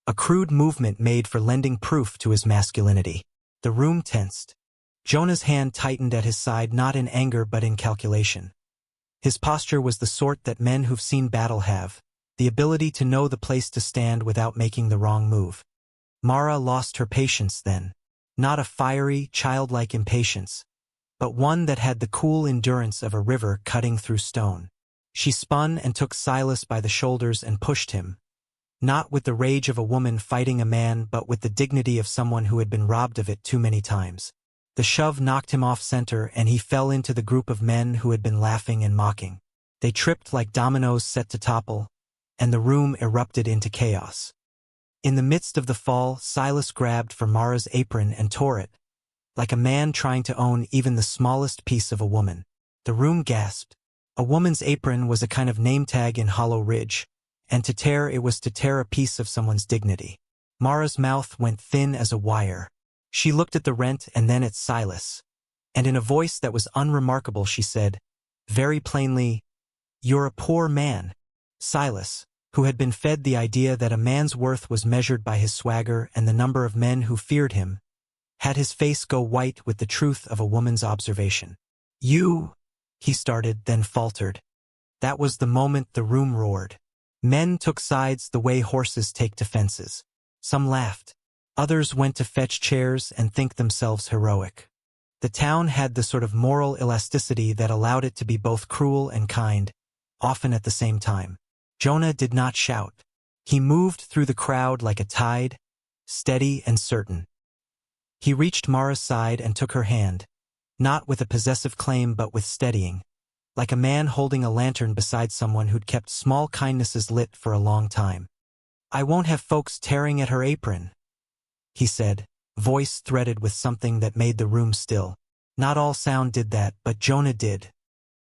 a crude movement made for lending proof to his masculinity. The room tensed. Jonah's hand tightened at his side, not in anger but in calculation. His posture was the sort that men who've seen battle have, the ability to know the place to stand without making the wrong move. Mara lost her patience then, not a fiery, childlike impatience, but one that had the cool endurance of a river cutting through stone. She spun and took Silas by the shoulders and pushed him, not with the rage of a woman fighting a man but with the dignity of someone who had been robbed of it too many times. The shove knocked him off center and he fell into the group of men who had been laughing and mocking. They tripped like dominoes set to topple, and the room erupted into chaos. In the midst of the fall, Silas grabbed for Mara's apron and tore it, like a man trying to own even the smallest piece of a woman. The room gasped. A woman's apron was a kind of name tag in Hollow Ridge, and to tear it was to tear a piece of someone's dignity. Mara's mouth went thin as a wire. She looked at the rent and then at Silas, and in a voice that was unremarkable she said, very plainly, "You're a poor man." Silas, who had been fed the idea that a man's worth was measured by his swagger and the number of men who feared him, had his face go white with the truth of a woman's observation. You, he started, then faltered. That was the moment the room roared. Men took sides the way horses take to fences. Some laughed. Others went to fetch chairs and think themselves heroic. The town had the sort of moral elasticity that allowed it to be both cruel and kind, often at the same time. Jonah did not shout. He moved through the crowd like a tide, steady and certain. He reached Mara's side and took her hand, not with a possessive claim but with steadying, like a man holding a lantern beside someone who'd kept small kindnesses lit for a long time. I won't have folks tearing at her apron, he said, voice threaded with something that made the room still. Not all sound did that, but Jonah did.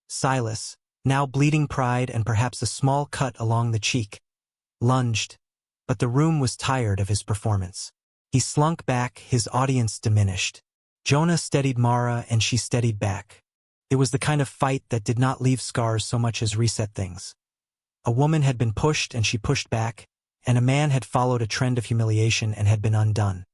Silas, now bleeding pride and perhaps a small cut along the cheek, lunged, but the room was tired of his performance. He slunk back, his audience diminished. Jonah steadied Mara and she steadied back. It was the kind of fight that did not leave scars so much as reset things. A woman had been pushed and she pushed back, and a man had followed a trend of humiliation and had been undone.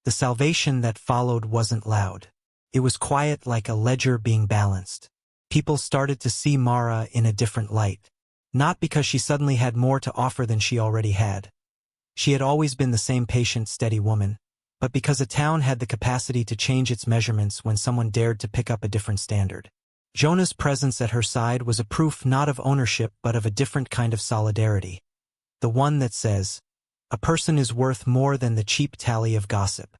The salvation that followed wasn't loud. It was quiet, like a ledger being balanced. People started to see Mara in a different light. Not because she suddenly had more to offer than she already had. She had always been the same patient, steady woman, but because a town had the capacity to change its measurements when someone dared to pick up a different standard. Jonah's presence at her side was a proof not of ownership but of a different kind of solidarity. The one that says, a person is worth more than the cheap tally of gossip.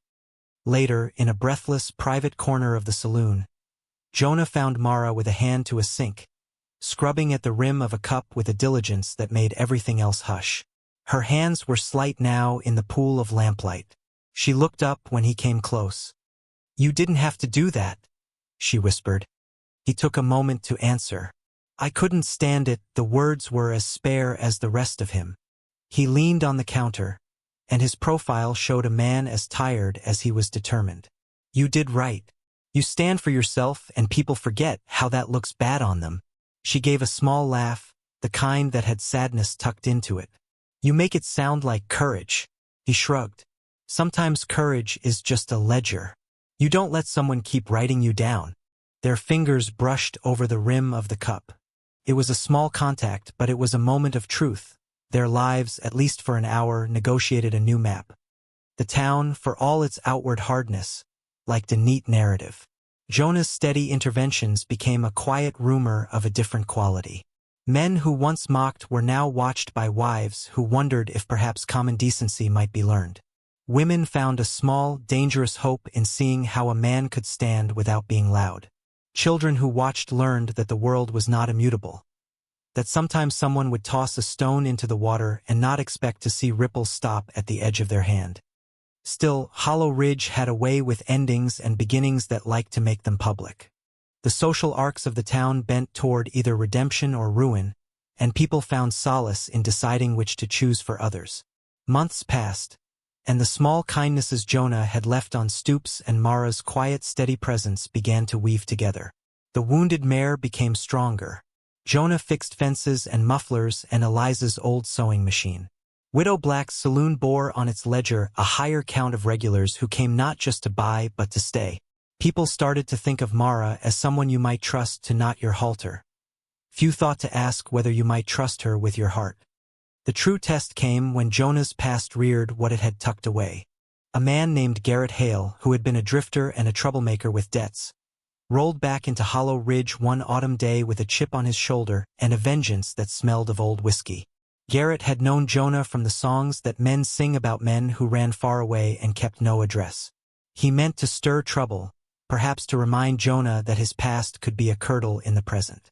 Later, in a breathless, private corner of the saloon, Jonah found Mara with a hand to a sink, scrubbing at the rim of a cup with a diligence that made everything else hush. Her hands were slight now in the pool of lamplight. She looked up when he came close. You didn't have to do that, she whispered. He took a moment to answer. I couldn't stand it, the words were as spare as the rest of him. He leaned on the counter, and his profile showed a man as tired as he was determined. You did right. You stand for yourself and people forget how that looks bad on them. She gave a small laugh, the kind that had sadness tucked into it. You make it sound like courage. He shrugged. Sometimes courage is just a ledger. You don't let someone keep writing you down. Their fingers brushed over the rim of the cup. It was a small contact, but it was a moment of truth. Their lives, at least for an hour, negotiated a new map. The town, for all its outward hardness, liked a neat narrative. Jonah's steady interventions became a quiet rumor of a different quality. Men who once mocked were now watched by wives who wondered if perhaps common decency might be learned. Women found a small, dangerous hope in seeing how a man could stand without being loud. Children who watched learned that the world was not immutable. That sometimes someone would toss a stone into the water and not expect to see ripples stop at the edge of their hand. Still, Hollow Ridge had a way with endings and beginnings that liked to make them public. The social arcs of the town bent toward either redemption or ruin, and people found solace in deciding which to choose for others. Months passed, and the small kindnesses Jonah had left on stoops and Mara's quiet, steady presence began to weave together. The wounded mare became stronger. Jonah fixed fences and mufflers and Eliza's old sewing machine. Widow Black's saloon bore on its ledger a higher count of regulars who came not just to buy but to stay. People started to think of Mara as someone you might trust to knot your halter. Few thought to ask whether you might trust her with your heart. The true test came when Jonah's past reared what it had tucked away. A man named Garrett Hale, who had been a drifter and a troublemaker with debts, rolled back into Hollow Ridge one autumn day with a chip on his shoulder and a vengeance that smelled of old whiskey. Garrett had known Jonah from the songs that men sing about men who ran far away and kept no address. He meant to stir trouble, perhaps to remind Jonah that his past could be a curdle in the present.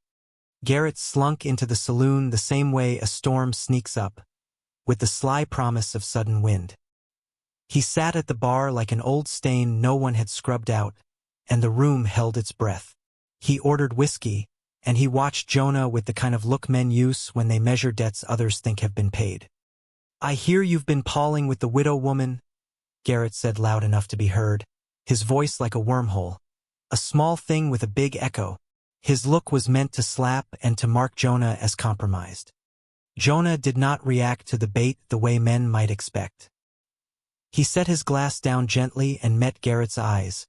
Garrett slunk into the saloon the same way a storm sneaks up, with the sly promise of sudden wind. He sat at the bar like an old stain no one had scrubbed out, and the room held its breath. He ordered whiskey, and he watched Jonah with the kind of look men use when they measure debts others think have been paid. I hear you've been palling with the widow woman, Garrett said loud enough to be heard, his voice like a wormhole. A small thing with a big echo. His look was meant to slap and to mark Jonah as compromised. Jonah did not react to the bait the way men might expect. He set his glass down gently and met Garrett's eyes,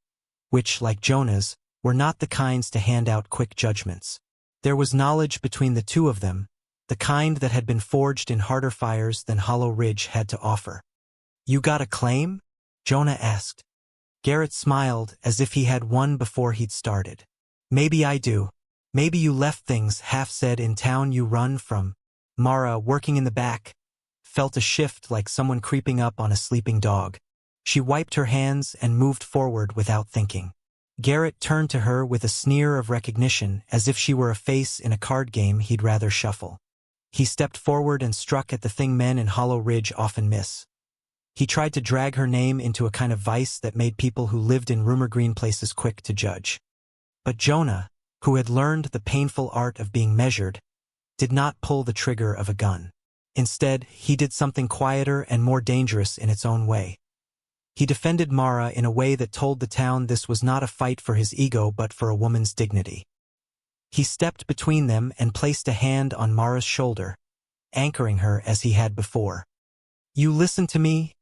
which, like Jonah's, were not the kinds to hand out quick judgments. There was knowledge between the two of them, the kind that had been forged in harder fires than Hollow Ridge had to offer. "You got a claim?" Jonah asked. Garrett smiled as if he had won before he'd started. "Maybe I do. Maybe you left things half-said in town you run from." Mara, working in the back, felt a shift like someone creeping up on a sleeping dog. She wiped her hands and moved forward without thinking. Garrett turned to her with a sneer of recognition, as if she were a face in a card game he'd rather shuffle. He stepped forward and struck at the thing men in Hollow Ridge often miss. He tried to drag her name into a kind of vice that made people who lived in rumor-green places quick to judge. But Jonah, who had learned the painful art of being measured, did not pull the trigger of a gun. Instead, he did something quieter and more dangerous in its own way. He defended Mara in a way that told the town this was not a fight for his ego but for a woman's dignity. He stepped between them and placed a hand on Mara's shoulder, anchoring her as he had before. "You listen to me?"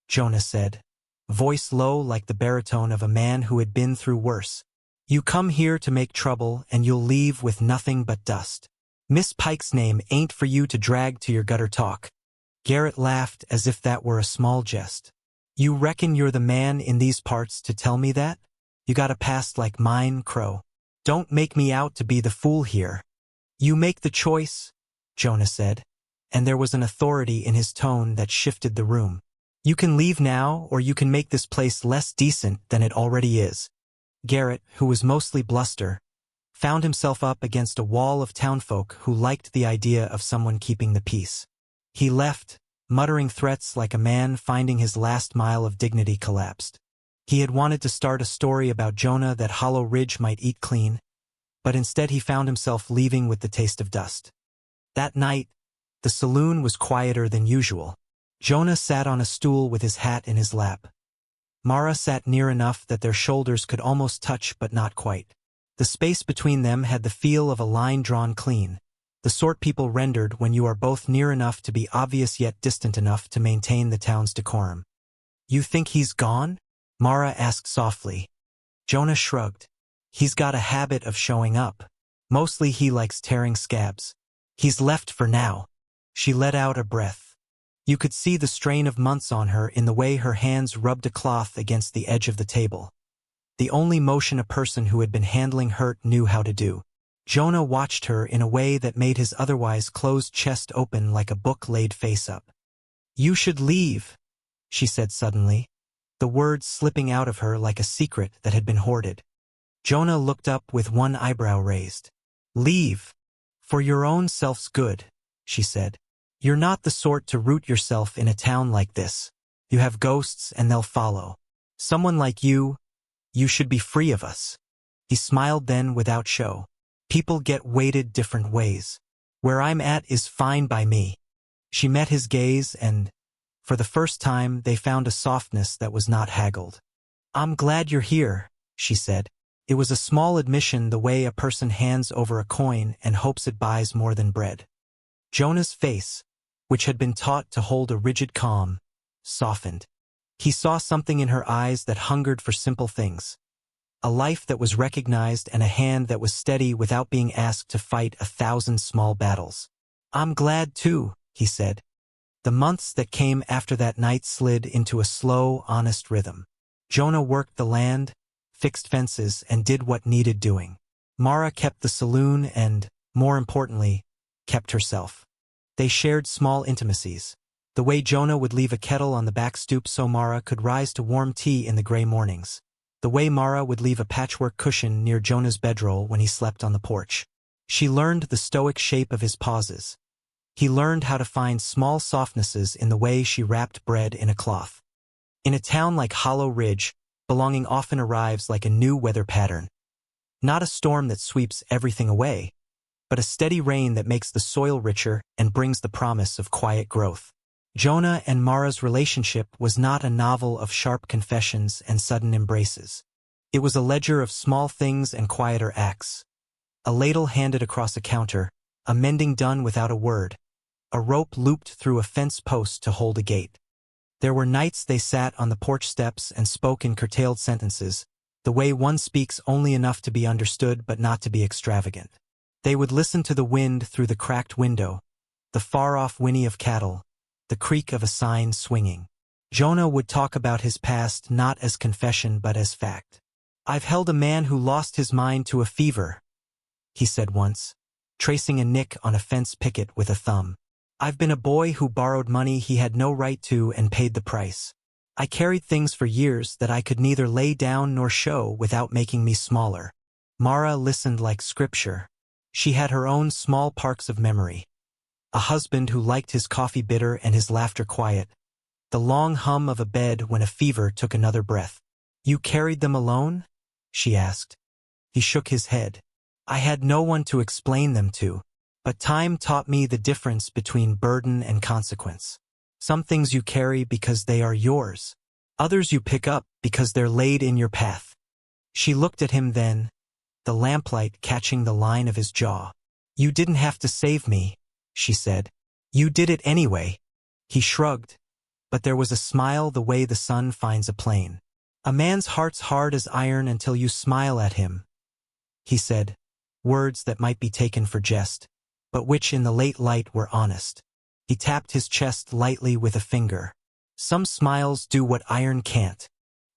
Jonah said, voice low like the baritone of a man who had been through worse. "You come here to make trouble and you'll leave with nothing but dust. Miss Pike's name ain't for you to drag to your gutter talk." Garrett laughed as if that were a small jest. "You reckon you're the man in these parts to tell me that? You got a past like mine, Crow. Don't make me out to be the fool here." "You make the choice," Jonah said, and there was an authority in his tone that shifted the room. "You can leave now, or you can make this place less decent than it already is." Garrett, who was mostly bluster, found himself up against a wall of townfolk who liked the idea of someone keeping the peace. He left, muttering threats like a man finding his last mile of dignity collapsed. He had wanted to start a story about Jonah that Hollow Ridge might eat clean, but instead he found himself leaving with the taste of dust. That night, the saloon was quieter than usual. Jonah sat on a stool with his hat in his lap. Mara sat near enough that their shoulders could almost touch but not quite. The space between them had the feel of a line drawn clean, the sort people rendered when you are both near enough to be obvious yet distant enough to maintain the town's decorum. "You think he's gone?" Mara asked softly. Jonah shrugged. "He's got a habit of showing up. Mostly he likes tearing scabs. He's left for now." She let out a breath. You could see the strain of months on her in the way her hands rubbed a cloth against the edge of the table. The only motion a person who had been handling hurt knew how to do. Jonah watched her in a way that made his otherwise closed chest open like a book laid face up. "You should leave," she said suddenly, the words slipping out of her like a secret that had been hoarded. Jonah looked up with one eyebrow raised. "Leave. For your own self's good," she said. "You're not the sort to root yourself in a town like this. You have ghosts and they'll follow. Someone like you should be free of us." He smiled then without show. "People get weighted different ways. Where I'm at is fine by me." She met his gaze and, for the first time, they found a softness that was not haggled. "I'm glad you're here," she said. It was a small admission the way a person hands over a coin and hopes it buys more than bread. Jonah's face, which had been taught to hold a rigid calm, softened. He saw something in her eyes that hungered for simple things. A life that was recognized and a hand that was steady without being asked to fight 1,000 small battles. "I'm glad too," he said. The months that came after that night slid into a slow, honest rhythm. Jonah worked the land, fixed fences, and did what needed doing. Mara kept the saloon and, more importantly, kept herself. They shared small intimacies. The way Jonah would leave a kettle on the back stoop so Mara could rise to warm tea in the gray mornings. The way Mara would leave a patchwork cushion near Jonah's bedroll when he slept on the porch. She learned the stoic shape of his pauses. He learned how to find small softnesses in the way she wrapped bread in a cloth. In a town like Hollow Ridge, belonging often arrives like a new weather pattern. Not a storm that sweeps everything away, but a steady rain that makes the soil richer and brings the promise of quiet growth. Jonah and Mara's relationship was not a novel of sharp confessions and sudden embraces. It was a ledger of small things and quieter acts. A ladle handed across a counter, a mending done without a word, a rope looped through a fence post to hold a gate. There were nights they sat on the porch steps and spoke in curtailed sentences, the way one speaks only enough to be understood but not to be extravagant. They would listen to the wind through the cracked window, the far-off whinny of cattle, the creak of a sign swinging. Jonah would talk about his past not as confession but as fact. "I've held a man who lost his mind to a fever," he said once, tracing a nick on a fence picket with a thumb. "I've been a boy who borrowed money he had no right to and paid the price. I carried things for years that I could neither lay down nor show without making me smaller." Mara listened like scripture. She had her own small parks of memory. A husband who liked his coffee bitter and his laughter quiet. The long hum of a bed when a fever took another breath. "You carried them alone?" she asked. He shook his head. "I had no one to explain them to, but time taught me the difference between burden and consequence. Some things you carry because they are yours. Others you pick up because they're laid in your path." She looked at him then, the lamplight catching the line of his jaw. "You didn't have to save me," she said. "You did it anyway." He shrugged, but there was a smile the way the sun finds a plane. "A man's heart's hard as iron until you smile at him," he said, words that might be taken for jest, but which in the late light were honest. He tapped his chest lightly with a finger. "Some smiles do what iron can't."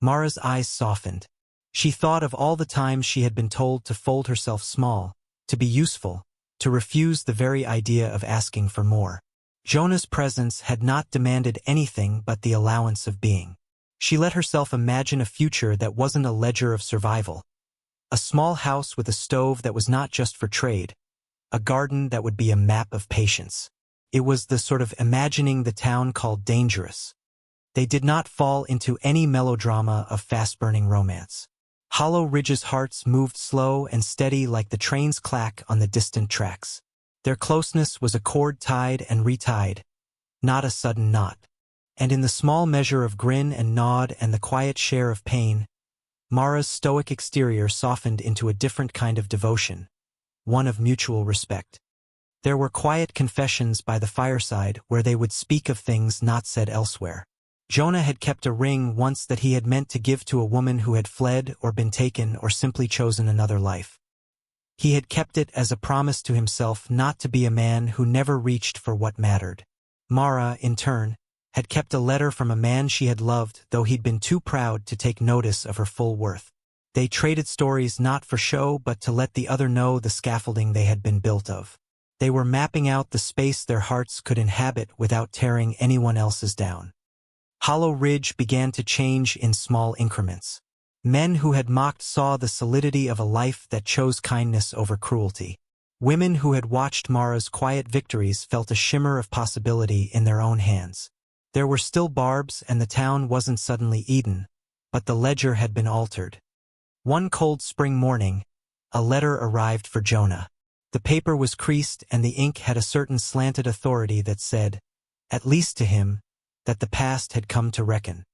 Mara's eyes softened. She thought of all the times she had been told to fold herself small, to be useful, to refuse the very idea of asking for more. Jonah's presence had not demanded anything but the allowance of being. She let herself imagine a future that wasn't a ledger of survival. A small house with a stove that was not just for trade. A garden that would be a map of patience. It was the sort of imagining the town called dangerous. They did not fall into any melodrama of fast-burning romance. Hollow Ridge's hearts moved slow and steady like the train's clack on the distant tracks. Their closeness was a cord tied and retied, not a sudden knot. And in the small measure of grin and nod and the quiet share of pain, Mara's stoic exterior softened into a different kind of devotion, one of mutual respect. There were quiet confessions by the fireside where they would speak of things not said elsewhere. Jonah had kept a ring once that he had meant to give to a woman who had fled or been taken or simply chosen another life. He had kept it as a promise to himself not to be a man who never reached for what mattered. Mara, in turn, had kept a letter from a man she had loved, though he'd been too proud to take notice of her full worth. They traded stories not for show but to let the other know the scaffolding they had been built of. They were mapping out the space their hearts could inhabit without tearing anyone else's down. Hollow Ridge began to change in small increments. Men who had mocked saw the solidity of a life that chose kindness over cruelty. Women who had watched Mara's quiet victories felt a shimmer of possibility in their own hands. There were still barbs and the town wasn't suddenly Eden, but the ledger had been altered. One cold spring morning, a letter arrived for Jonah. The paper was creased and the ink had a certain slanted authority that said, at least to him, that the past had come to reckon.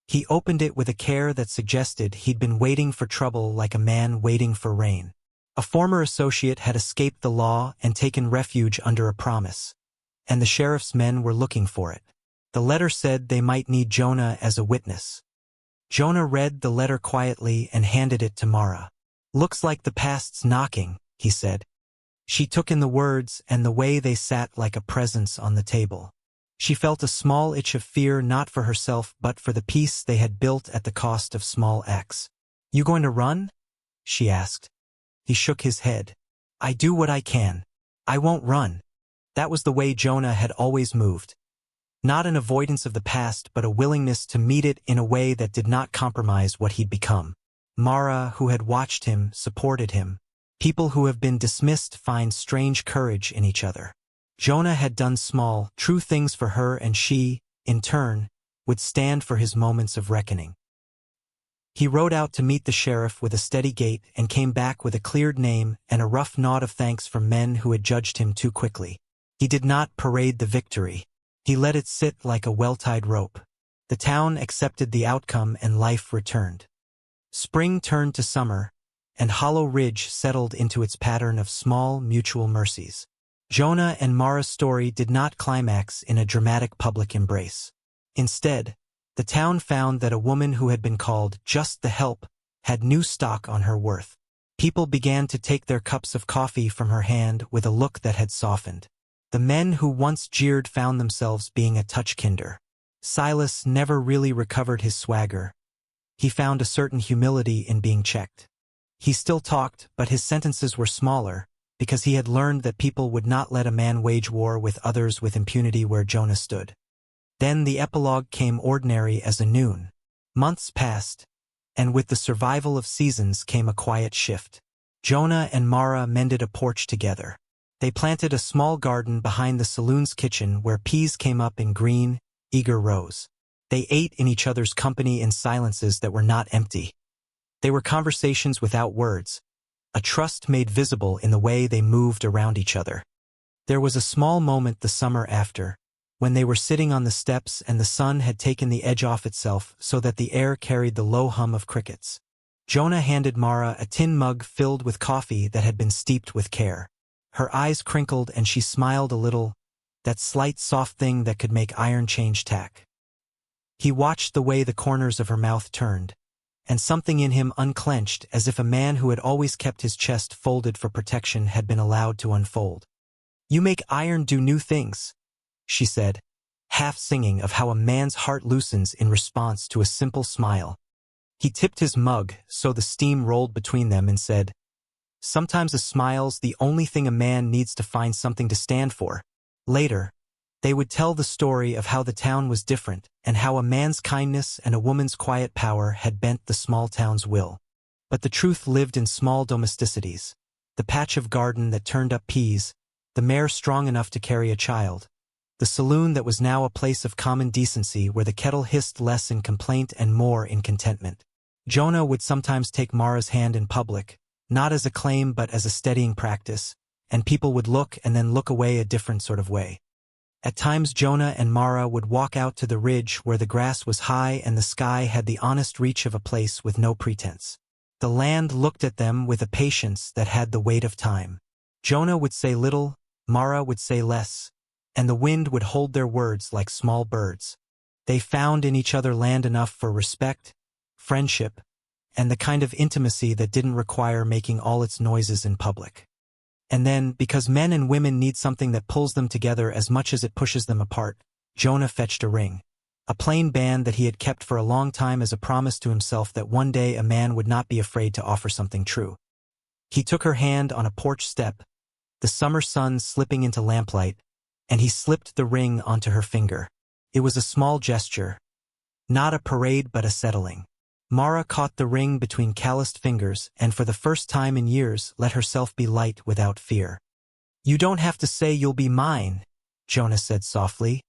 He opened it with a care that suggested he'd been waiting for trouble like a man waiting for rain. A former associate had escaped the law and taken refuge under a promise, and the sheriff's men were looking for it. The letter said they might need Jonah as a witness. Jonah read the letter quietly and handed it to Mara. "Looks like the past's knocking," he said. She took in the words and the way they sat like a presence on the table. She felt a small itch of fear not for herself but for the peace they had built at the cost of small acts. "You going to run?" she asked. He shook his head. "I do what I can. I won't run." That was the way Jonah had always moved. Not an avoidance of the past but a willingness to meet it in a way that did not compromise what he'd become. Mara, who had watched him, supported him. People who have been dismissed find strange courage in each other. Jonah had done small, true things for her and she, in turn, would stand for his moments of reckoning. He rode out to meet the sheriff with a steady gait and came back with a cleared name and a rough nod of thanks from men who had judged him too quickly. He did not parade the victory. He let it sit like a well-tied rope. The town accepted the outcome and life returned. Spring turned to summer, and Hollow Ridge settled into its pattern of small mutual mercies. Jonah and Mara's story did not climax in a dramatic public embrace. Instead, the town found that a woman who had been called just the help had new stock on her worth. People began to take their cups of coffee from her hand with a look that had softened. The men who once jeered found themselves being a touch kinder. Silas never really recovered his swagger. He found a certain humility in being checked. He still talked, but his sentences were smaller, because he had learned that people would not let a man wage war with others with impunity where Jonah stood. Then the epilogue came ordinary as a noon. Months passed, and with the survival of seasons came a quiet shift. Jonah and Mara mended a porch together. They planted a small garden behind the saloon's kitchen where peas came up in green, eager rows. They ate in each other's company in silences that were not empty. They were conversations without words, a trust made visible in the way they moved around each other. There was a small moment the summer after, when they were sitting on the steps and the sun had taken the edge off itself so that the air carried the low hum of crickets. Jonah handed Mara a tin mug filled with coffee that had been steeped with care. Her eyes crinkled and she smiled a little, that slight soft thing that could make iron change tack. He watched the way the corners of her mouth turned, and something in him unclenched as if a man who had always kept his chest folded for protection had been allowed to unfold. "You make iron do new things," she said, half singing of how a man's heart loosens in response to a simple smile. He tipped his mug so the steam rolled between them and said, "Sometimes a smile's the only thing a man needs to find something to stand for." Later, they would tell the story of how the town was different and how a man's kindness and a woman's quiet power had bent the small town's will. But the truth lived in small domesticities. The patch of garden that turned up peas, the mare strong enough to carry a child, the saloon that was now a place of common decency where the kettle hissed less in complaint and more in contentment. Jonah would sometimes take Mara's hand in public, not as a claim but as a steadying practice, and people would look and then look away a different sort of way. At times Jonah and Mara would walk out to the ridge where the grass was high and the sky had the honest reach of a place with no pretense. The land looked at them with a patience that had the weight of time. Jonah would say little, Mara would say less, and the wind would hold their words like small birds. They found in each other land enough for respect, friendship, and the kind of intimacy that didn't require making all its noises in public. And then, because men and women need something that pulls them together as much as it pushes them apart, Jonah fetched a ring. A plain band that he had kept for a long time as a promise to himself that one day a man would not be afraid to offer something true. He took her hand on a porch step, the summer sun slipping into lamplight, and he slipped the ring onto her finger. It was a small gesture, not a parade but a settling. Mara caught the ring between calloused fingers and for the first time in years let herself be light without fear. "You don't have to say you'll be mine," Jonah said softly.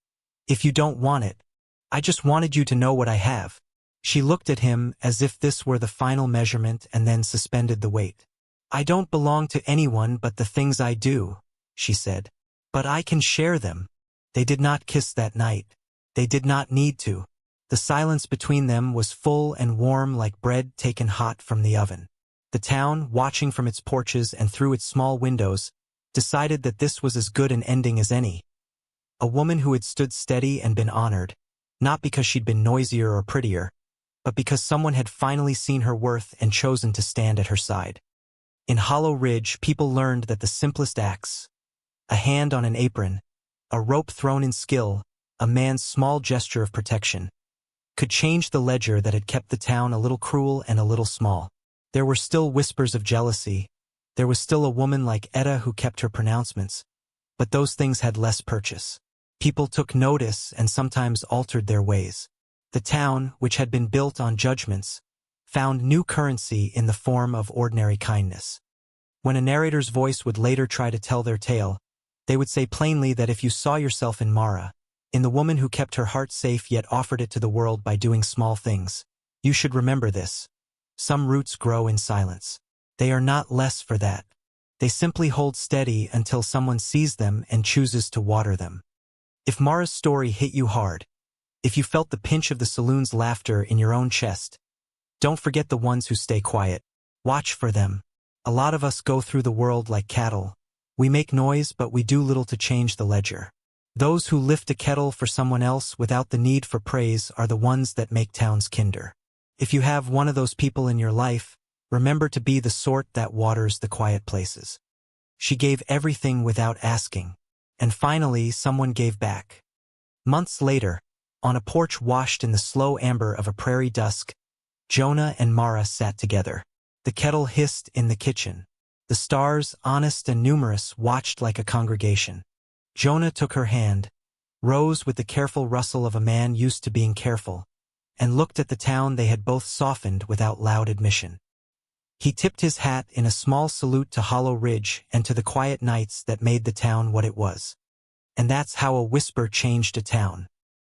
"If you don't want it. I just wanted you to know what I have." She looked at him as if this were the final measurement and then suspended the weight. "I don't belong to anyone but the things I do," she said. "But I can share them." They did not kiss that night. They did not need to. The silence between them was full and warm like bread taken hot from the oven. The town, watching from its porches and through its small windows, decided that this was as good an ending as any. A woman who had stood steady and been honored, not because she'd been noisier or prettier, but because someone had finally seen her worth and chosen to stand at her side. In Hollow Ridge, people learned that the simplest acts, a hand on an apron, a rope thrown in skill, a man's small gesture of protection, could change the ledger that had kept the town a little cruel and a little small. There were still whispers of jealousy. There was still a woman like Etta who kept her pronouncements. But those things had less purchase. People took notice and sometimes altered their ways. The town, which had been built on judgments, found new currency in the form of ordinary kindness. When a narrator's voice would later try to tell their tale, they would say plainly that if you saw yourself in Mara, in the woman who kept her heart safe yet offered it to the world by doing small things, you should remember this. Some roots grow in silence. They are not less for that. They simply hold steady until someone sees them and chooses to water them. If Mara's story hit you hard, if you felt the pinch of the saloon's laughter in your own chest, don't forget the ones who stay quiet. Watch for them. A lot of us go through the world like cattle. We make noise, but we do little to change the ledger. Those who lift a kettle for someone else without the need for praise are the ones that make towns kinder. If you have one of those people in your life, remember to be the sort that waters the quiet places. She gave everything without asking. And finally, someone gave back. Months later, on a porch washed in the slow amber of a prairie dusk, Jonah and Mara sat together. The kettle hissed in the kitchen. The stars, honest and numerous, watched like a congregation. Jonah took her hand, rose with the careful rustle of a man used to being careful, and looked at the town they had both softened without loud admission. He tipped his hat in a small salute to Hollow Ridge and to the quiet nights that made the town what it was. And that's how a whisper changed a town.